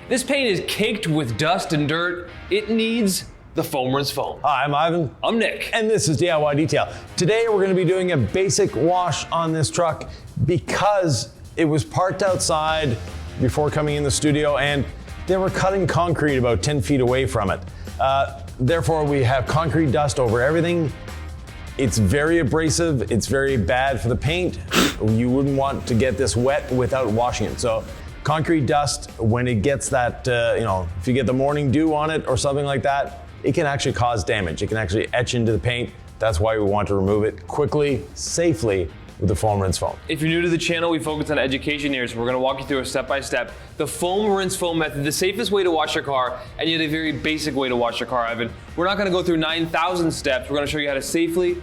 This paint is caked with dust and dirt. It needs the foam rinse foam. Hi, I'm Ivan. I'm Nick. And this is DIY Detail. Today we're going to be doing a basic wash on this truck because it was parked outside before coming in the studio and they were cutting concrete about 10 feet away from it. Therefore, we have concrete dust over everything. It's very abrasive. It's very bad for the paint. You wouldn't want to get this wet without washing it. So concrete dust, when it gets that, if you get the morning dew on it or something like that, it can actually cause damage. It can actually etch into the paint. That's why we want to remove it quickly, safely with the foam rinse foam. If you're new to the channel, we focus on education here, so we're gonna walk you through a step-by-step. The foam rinse foam method, the safest way to wash your car, and yet a very basic way to wash your car, Ivan. We're not gonna go through 9,000 steps. We're gonna show you how to safely,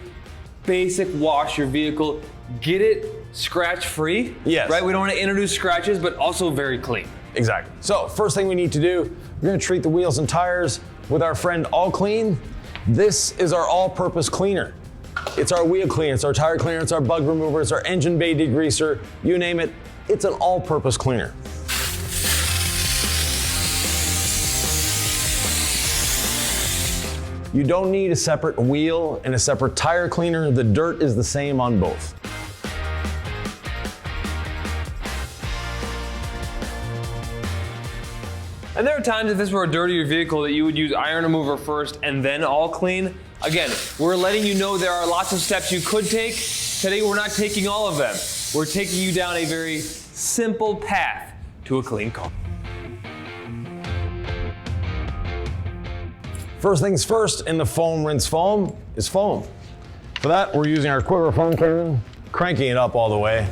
basic wash your vehicle, get it scratch-free. Yes. Right, we don't wanna introduce scratches, but also very clean. Exactly. So first thing we need to do, we're gonna treat the wheels and tires with our friend All Clean. This is our all-purpose cleaner. It's our wheel cleaner, it's our tire cleaner, it's our bug remover, it's our engine bay degreaser, you name it, it's an all-purpose cleaner. You don't need a separate wheel and a separate tire cleaner. The dirt is the same on both. And there are times if this were a dirtier vehicle that you would use iron remover first and then all clean. Again, we're letting you know there are lots of steps you could take. Today we're not taking all of them. We're taking you down a very simple path to a clean car. First things first in the foam rinse foam is foam. For that, we're using our Quiver foam cleaner, cranking it up all the way.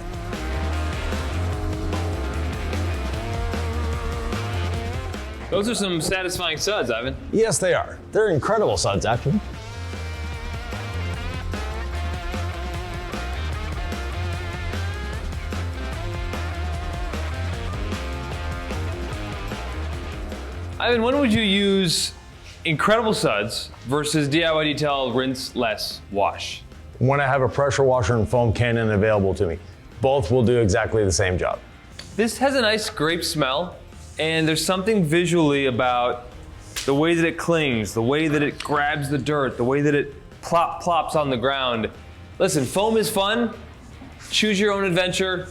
Those are some satisfying suds, Ivan. Yes, they are. They're incredible suds, actually. Ivan, when would you use incredible suds versus DIY Detail rinse less wash? When I have a pressure washer and foam cannon available to me. Both will do exactly the same job. This has a nice grape smell, and there's something visually about the way that it clings, the way that it grabs the dirt, the way that it plops on the ground. Listen, foam is fun. Choose your own adventure.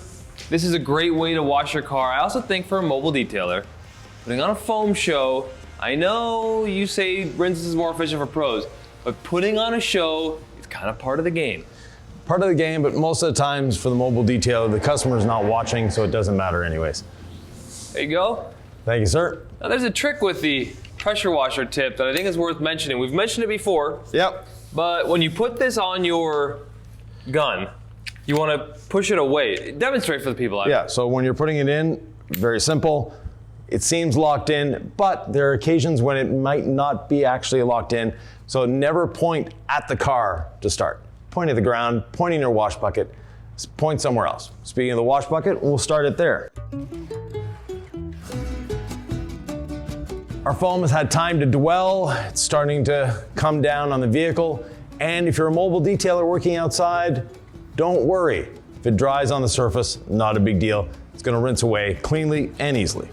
This is a great way to wash your car. I also think for a mobile detailer, putting on a foam show, I know you say rinse is more efficient for pros, but putting on a show is kind of part of the game. Part of the game, but most of the times for the mobile detailer, the customer's not watching, so it doesn't matter anyways. There you go. Thank you, sir. Now there's a trick with the pressure washer tip that I think is worth mentioning. We've mentioned it before. Yep. But when you put this on your gun, you want to push it away. Demonstrate for the people out there. Yeah, so when you're putting it in, very simple. It seems locked in, but there are occasions when it might not be actually locked in. So never point at the car to start. Point at the ground, point in your wash bucket, point somewhere else. Speaking of the wash bucket, we'll start it there. Our foam has had time to dwell. It's starting to come down on the vehicle. And if you're a mobile detailer working outside, don't worry. If it dries on the surface, not a big deal. It's gonna rinse away cleanly and easily.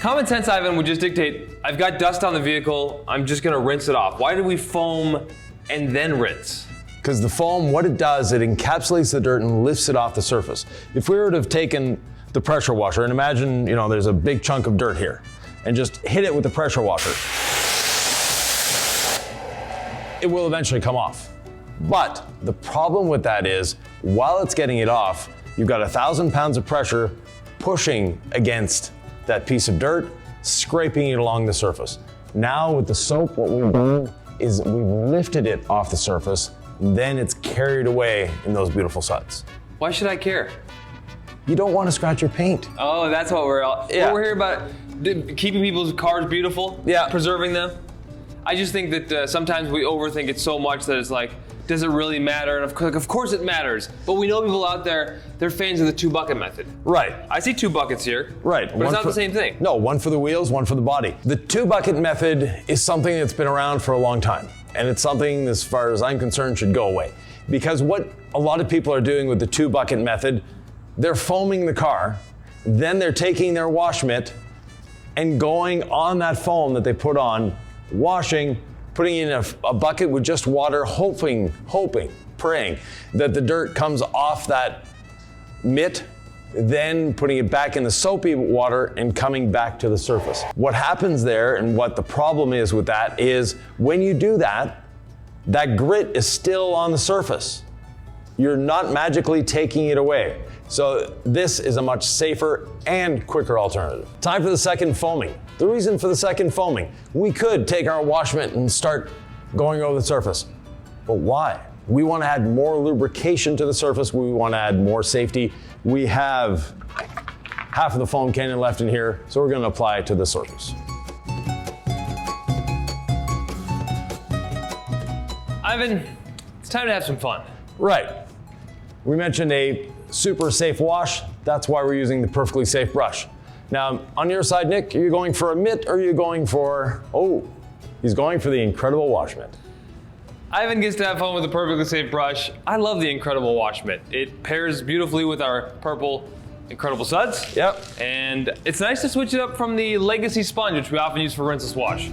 Common sense, Ivan, would just dictate, I've got dust on the vehicle, I'm just gonna rinse it off. Why do we foam and then rinse? Because the foam, what it does, it encapsulates the dirt and lifts it off the surface. If we were to have taken the pressure washer and imagine, there's a big chunk of dirt here and just hit it with the pressure washer, it will eventually come off. But the problem with that is, while it's getting it off, you've got 1,000 pounds of pressure pushing against that piece of dirt, scraping it along the surface. Now with the soap, what we've done is we've lifted it off the surface, then it's carried away in those beautiful suds. Why should I care? You don't want to scratch your paint. Oh, that's what we're here about, keeping people's cars beautiful, preserving them. I just think that sometimes we overthink it so much that it's like, does it really matter? And of course it matters, but we know people out there, they're fans of the 2-bucket method. Right. I see 2 buckets here. Right. But it's not the same thing. No, one for the wheels, one for the body. The 2-bucket method is something that's been around for a long time, and it's something, as far as I'm concerned, should go away. Because what a lot of people are doing with the 2-bucket method, they're foaming the car, then they're taking their wash mitt and going on that foam that they put on, washing, putting in a bucket with just water, hoping, praying that the dirt comes off that mitt, then putting it back in the soapy water and coming back to the surface. What happens there, and what the problem is with that, is when you do that, that grit is still on the surface. You're not magically taking it away. So this is a much safer and quicker alternative. Time for the second foaming. The reason for the second foaming, we could take our wash mitt and start going over the surface. But why? We want to add more lubrication to the surface. We want to add more safety. We have half of the foam cannon left in here, so we're going to apply it to the surface. Ivan, it's time to have some fun. Right. We mentioned a super safe wash. That's why we're using the perfectly safe brush. Now, on your side, Nick, are you going for a mitt or are you going for, he's going for the incredible wash mitt. Ivan gets to have fun with the perfectly safe brush. I love the incredible wash mitt. It pairs beautifully with our purple incredible suds. Yep. And it's nice to switch it up from the legacy sponge, which we often use for rinseless wash.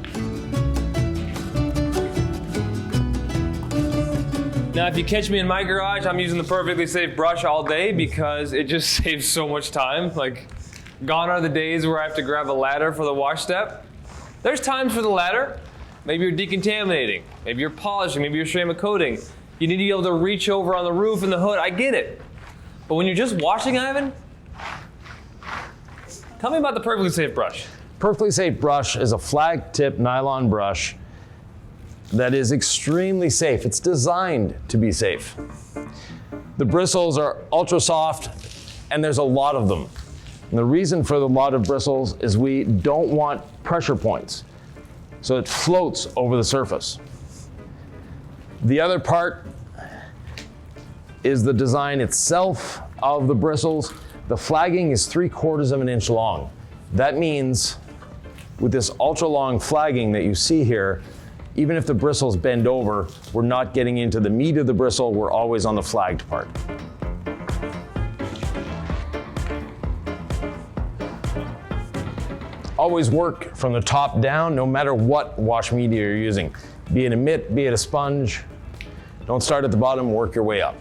Now, if you catch me in my garage, I'm using the perfectly safe brush all day because it just saves so much time. Like, gone are the days where I have to grab a ladder for the wash step. There's times for the ladder. Maybe you're decontaminating, maybe you're polishing, maybe you're ceramic coating. You need to be able to reach over on the roof and the hood, I get it. But when you're just washing, Ivan, tell me about the perfectly safe brush. Perfectly safe brush is a flag tip nylon brush that is extremely safe. It's designed to be safe. The bristles are ultra soft and there's a lot of them. And the reason for the lot of bristles is we don't want pressure points. So it floats over the surface. The other part is the design itself of the bristles. The flagging is 3/4 of an inch long. That means with this ultra long flagging that you see here, even if the bristles bend over, we're not getting into the meat of the bristle, we're always on the flagged part. Always work from the top down, no matter what wash media you're using. Be it a mitt, be it a sponge. Don't start at the bottom, work your way up.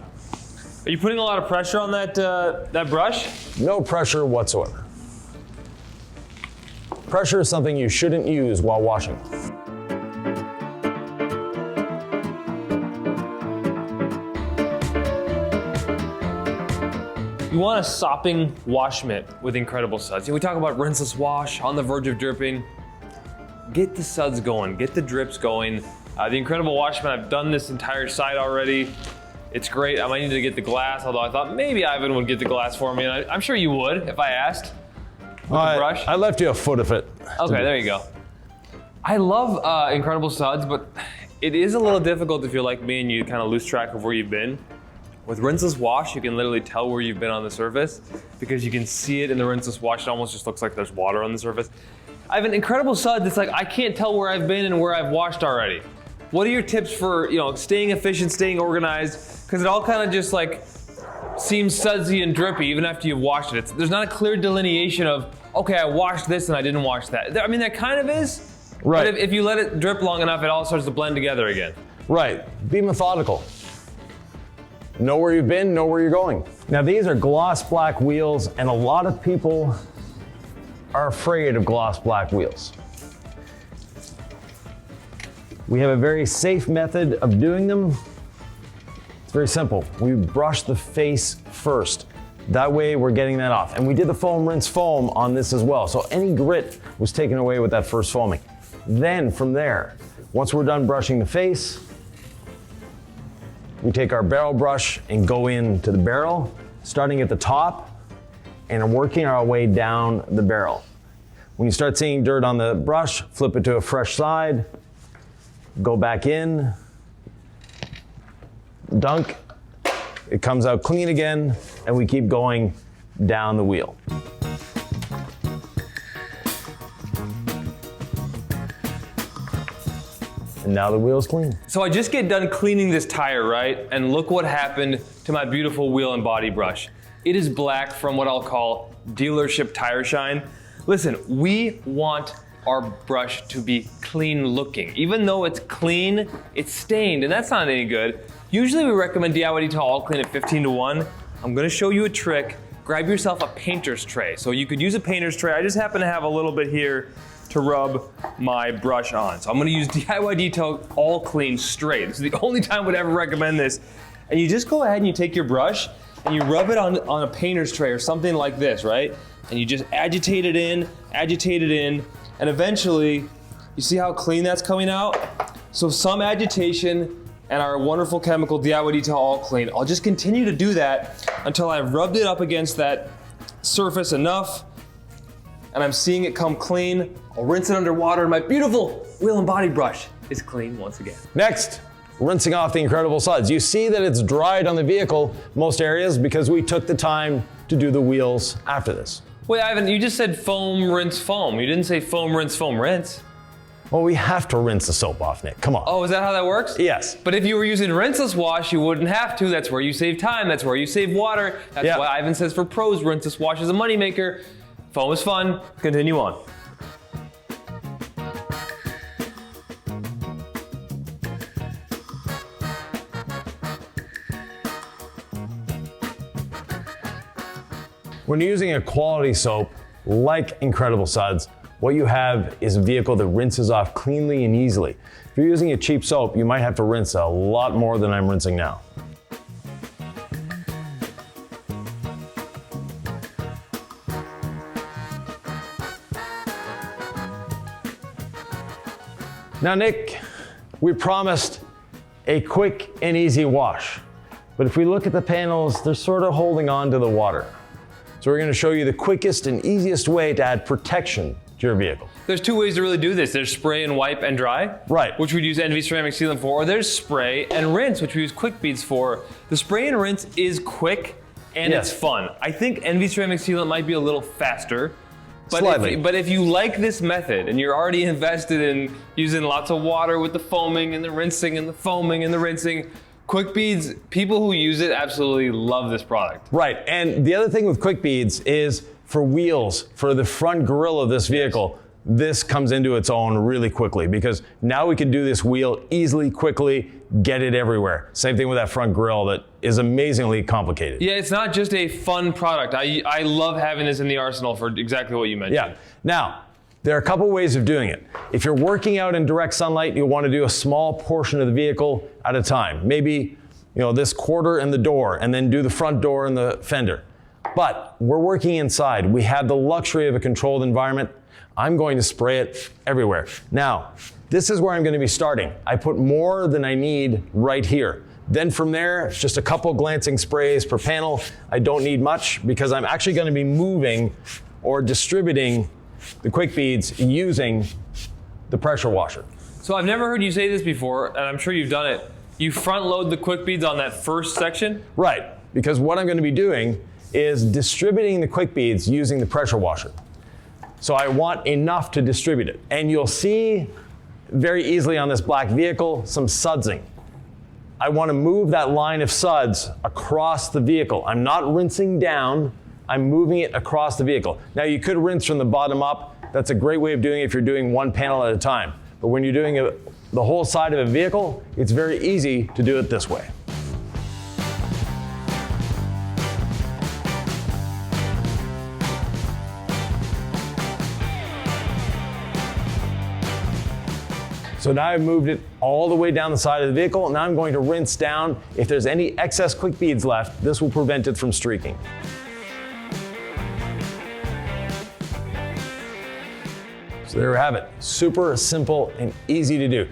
Are you putting a lot of pressure on that brush? No pressure whatsoever. Pressure is something you shouldn't use while washing. You want a sopping wash mitt with incredible suds. We talk about rinseless wash, on the verge of dripping. Get the suds going, get the drips going. The incredible wash mitt, I've done this entire side already. It's great. I might need to get the glass, although I thought maybe Ivan would get the glass for me, and I'm sure you would if I asked. With the brush. I left you a foot of it. Okay, there you go. I love incredible suds, but it is a little difficult if you're like me and you kind of lose track of where you've been. With rinseless wash, you can literally tell where you've been on the surface because you can see it in the rinseless wash. It almost just looks like there's water on the surface. I have an incredible suds. It's like I can't tell where I've been and where I've washed already. What are your tips for staying efficient, staying organized? Because it all kind of just like seems sudsy and drippy even after you've washed it. There's not a clear delineation of, okay, I washed this and I didn't wash that. I mean, that kind of is. Right. But if you let it drip long enough, it all starts to blend together again. Right. Be methodical. Know where you've been, know where you're going. Now these are gloss black wheels, and a lot of people are afraid of gloss black wheels. We have a very safe method of doing them. It's very simple. We brush the face first. That way we're getting that off. And we did the foam rinse foam on this as well. So any grit was taken away with that first foaming. Then from there, once we're done brushing the face, we take our barrel brush and go into the barrel, starting at the top and working our way down the barrel. When you start seeing dirt on the brush, flip it to a fresh side, go back in, dunk, it comes out clean again, and we keep going down the wheel. and now the wheel's clean. So I just get done cleaning this tire, right? And look what happened to my beautiful wheel and body brush. It is black from what I'll call dealership tire shine. Listen, we want our brush to be clean looking. Even though it's clean, it's stained, and that's not any good. Usually we recommend DIY Detail All Clean at 15:1. I'm gonna show you a trick. Grab yourself a painter's tray. So you could use a painter's tray. I just happen to have a little bit here to rub my brush on. So I'm gonna use DIY Detail All Clean straight. This is the only time I would ever recommend this. And you just go ahead and you take your brush and you rub it on a painter's tray or something like this, right? And you just agitate it in, and eventually, you see how clean that's coming out? So some agitation and our wonderful chemical DIY Detail All Clean. I'll just continue to do that until I've rubbed it up against that surface enough and I'm seeing it come clean. I'll rinse it under water and my beautiful wheel and body brush is clean once again. Next, rinsing off the incredible suds. You see that it's dried on the vehicle, most areas, because we took the time to do the wheels after this. Wait, Ivan, you just said foam, rinse, foam. You didn't say foam, rinse, foam, rinse. Well, we have to rinse the soap off, Nick. Come on. Oh, is that how that works? Yes. But if you were using rinseless wash, you wouldn't have to. That's where you save time. That's where you save water. That's why Ivan says for pros, rinseless wash is a moneymaker. Foam is fun. Continue on. When you're using a quality soap like Incredible Suds, what you have is a vehicle that rinses off cleanly and easily. If you're using a cheap soap, you might have to rinse a lot more than I'm rinsing now. Now, Nick, we promised a quick and easy wash, but if we look at the panels, they're sort of holding on to the water. So we're gonna show you the quickest and easiest way to add protection to your vehicle. There's two ways to really do this. There's spray and wipe and dry. Right. Which we'd use NV ceramic sealant for, or there's spray and rinse, which we use quick beads for. The spray and rinse is quick and it's fun. I think NV ceramic sealant might be a little faster. But if you like this method and you're already invested in using lots of water with the foaming and the rinsing and the foaming and the rinsing, quick beads, people who use it absolutely love this product. Right, and the other thing with quick beads is for wheels, for the front grille of this vehicle, this comes into its own really quickly because now we can do this wheel easily, quickly, get it everywhere. Same thing with that front grille that is amazingly complicated. Yeah, it's not just a fun product. I love having this in the arsenal for exactly what you mentioned. Yeah, now, there are a couple ways of doing it. If you're working out in direct sunlight, you'll want to do a small portion of the vehicle at a time. Maybe, this quarter in the door and then do the front door and the fender. But we're working inside. We have the luxury of a controlled environment. I'm going to spray it everywhere. Now, this is where I'm going to be starting. I put more than I need right here. Then from there, it's just a couple glancing sprays per panel. I don't need much because I'm actually going to be moving or distributing the quick beads using the pressure washer. So I've never heard you say this before, and I'm sure you've done it. You front load the quick beads on that first section? Right, because what I'm going to be doing is distributing the quick beads using the pressure washer. So I want enough to distribute it. And you'll see very easily on this black vehicle some sudsing. I want to move that line of suds across the vehicle. I'm not rinsing down, I'm moving it across the vehicle. Now you could rinse from the bottom up. That's a great way of doing it if you're doing one panel at a time. But when you're doing the whole side of a vehicle, it's very easy to do it this way. So now I've moved it all the way down the side of the vehicle. Now I'm going to rinse down. If there's any excess quick beads left, this will prevent it from streaking. So there we have it. Super simple and easy to do.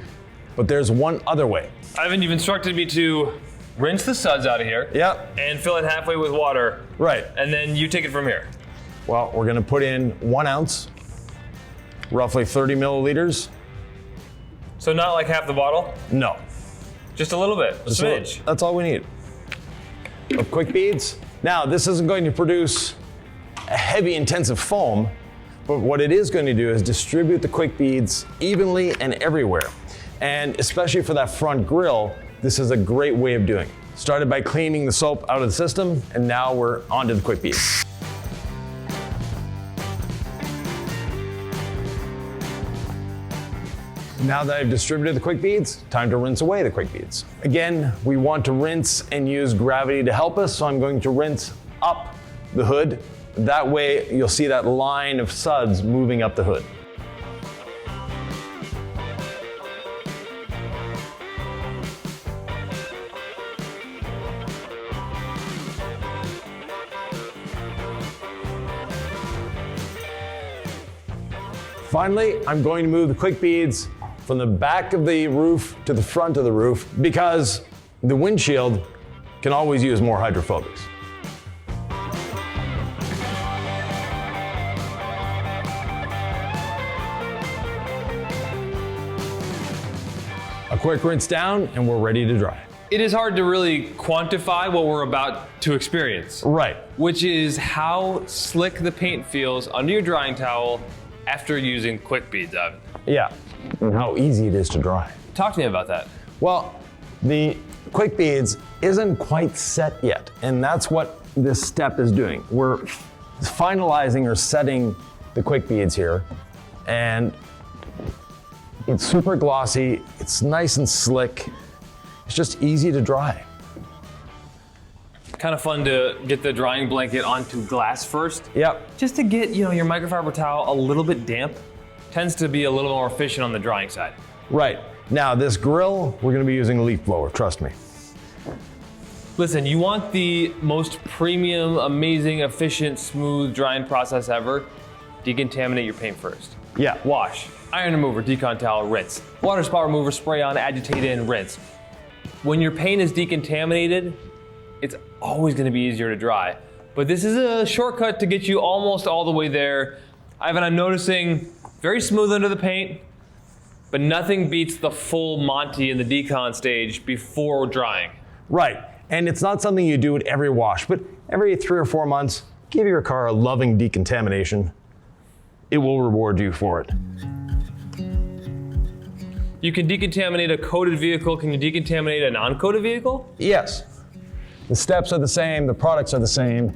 But there's one other way. Ivan, you've instructed me to rinse the suds out of here. Yep. And fill it halfway with water. Right. And then you take it from here. Well, we're gonna put in 1 ounce, roughly 30 milliliters. So not like half the bottle? No. Just a little bit, a smidge. That's all we need. Of quick beads. Now, this isn't going to produce a heavy, intensive foam, but what it is going to do is distribute the quick beads evenly and everywhere. And especially for that front grille, this is a great way of doing it. Started by cleaning the soap out of the system, and now we're onto the quick beads. Now that I've distributed the quick beads, time to rinse away the quick beads. Again, we want to rinse and use gravity to help us, so I'm going to rinse up the hood. That way you'll see that line of suds moving up the hood. Finally, I'm going to move the quick beads from the back of the roof to the front of the roof because the windshield can always use more hydrophobics. A quick rinse down and we're ready to dry. It is hard to really quantify what we're about to experience. Right. Which is how slick the paint feels under your drying towel after using quick beads, Yvan. Yeah, and how easy it is to dry. Talk to me about that. Well, the quick beads isn't quite set yet, and that's what this step is doing. We're finalizing or setting the quick beads here, and it's super glossy, it's nice and slick, it's just easy to dry. Kind of fun to get the drying blanket onto glass first. Yep. Just to get, your microfiber towel a little bit damp. Tends to be a little more efficient on the drying side. Right. Now this grill, we're gonna be using a leaf blower, trust me. Listen, you want the most premium, amazing, efficient, smooth drying process ever. Decontaminate your paint first. Yeah. Wash, iron remover, decon towel, rinse. Water spot remover, spray on, agitate in, rinse. When your paint is decontaminated, it's always gonna be easier to dry. But this is a shortcut to get you almost all the way there. Yvan, I'm noticing very smooth under the paint, but nothing beats the full Monty in the decon stage before drying. Right, and it's not something you do at every wash, but every 3 or 4 months, give your car a loving decontamination. It will reward you for it. You can decontaminate a coated vehicle. Can you decontaminate a non-coated vehicle? Yes. The steps are the same, the products are the same.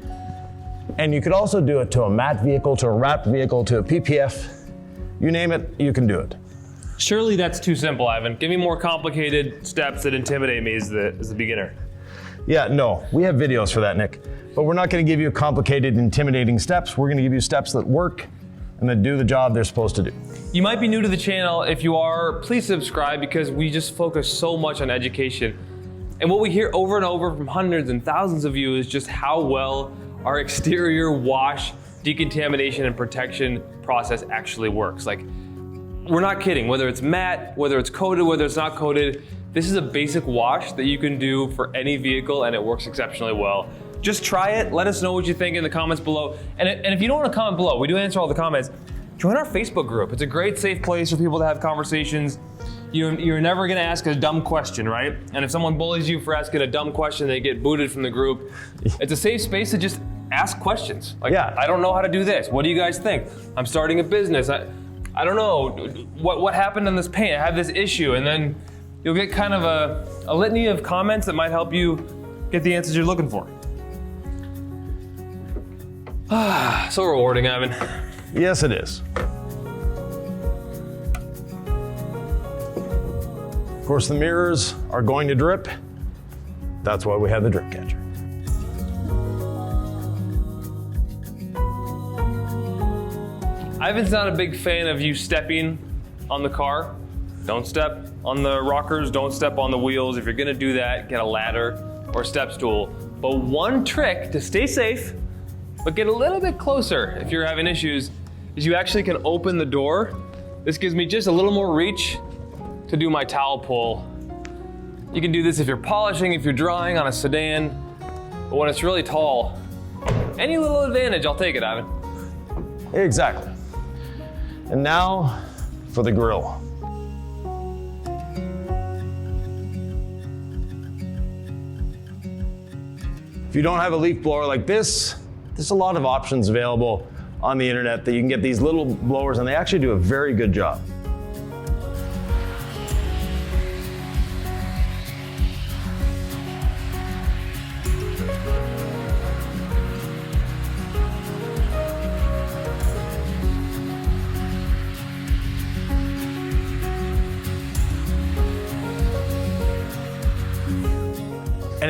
And you could also do it to a matte vehicle, to a wrapped vehicle, to a PPF. You name it, you can do it. Surely that's too simple, Yvan. Give me more complicated steps that intimidate me as the beginner. Yeah, no, we have videos for that, Nick. But we're not gonna give you complicated, intimidating steps. We're gonna give you steps that work and that do the job they're supposed to do. You might be new to the channel. If you are, please subscribe because we just focus so much on education. And what we hear over and over from hundreds and thousands of you is just how well our exterior wash, decontamination, and protection process actually works. Like, we're not kidding. Whether it's matte, whether it's coated, whether it's not coated, this is a basic wash that you can do for any vehicle and it works exceptionally well. Just try it. Let us know what you think in the comments below. And if you don't want to comment below, we do answer all the comments. Join our Facebook group. It's a great, safe place for people to have conversations. You're never gonna ask a dumb question, right? And if someone bullies you for asking a dumb question, they get booted from the group. It's a safe space to just ask questions. Like, yeah. I don't know how to do this. What do you guys think? I'm starting a business. I don't know. What happened on this paint? I have this issue. And then you'll get kind of a litany of comments that might help you get the answers you're looking for. So rewarding, Yvan. Yes, it is. Of course, the mirrors are going to drip. That's why we have the drip catcher. Yvan's not a big fan of you stepping on the car. Don't step on the rockers, don't step on the wheels. If you're gonna do that, get a ladder or a step stool. But one trick to stay safe, but get a little bit closer if you're having issues, is you actually can open the door. This gives me just a little more reach to do my towel pull. You can do this if you're polishing, if you're drying on a sedan, but when it's really tall, any little advantage, I'll take it, Yvan. Exactly. And now for the grill. If you don't have a leaf blower like this, there's a lot of options available on the internet that you can get these little blowers and they actually do a very good job.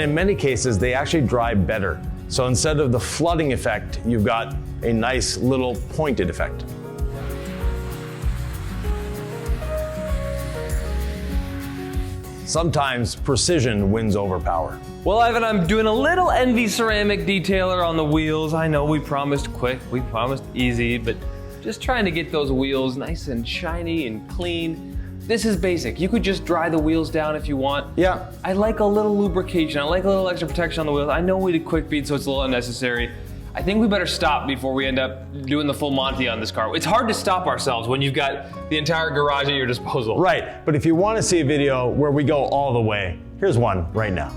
in many cases, they actually dry better. So instead of the flooding effect, you've got a nice little pointed effect. Sometimes precision wins over power. Well, Ivan, I'm doing a little Envy ceramic detailer on the wheels. I know we promised quick, we promised easy, but just trying to get those wheels nice and shiny and clean. This is basic. You could just dry the wheels down if you want. Yeah. I like a little lubrication. I like a little extra protection on the wheels. I know we did quick beat, so it's a little unnecessary. I think we better stop before we end up doing the full Monty on this car. It's hard to stop ourselves when you've got the entire garage at your disposal. Right, but if you want to see a video where we go all the way, here's one right now.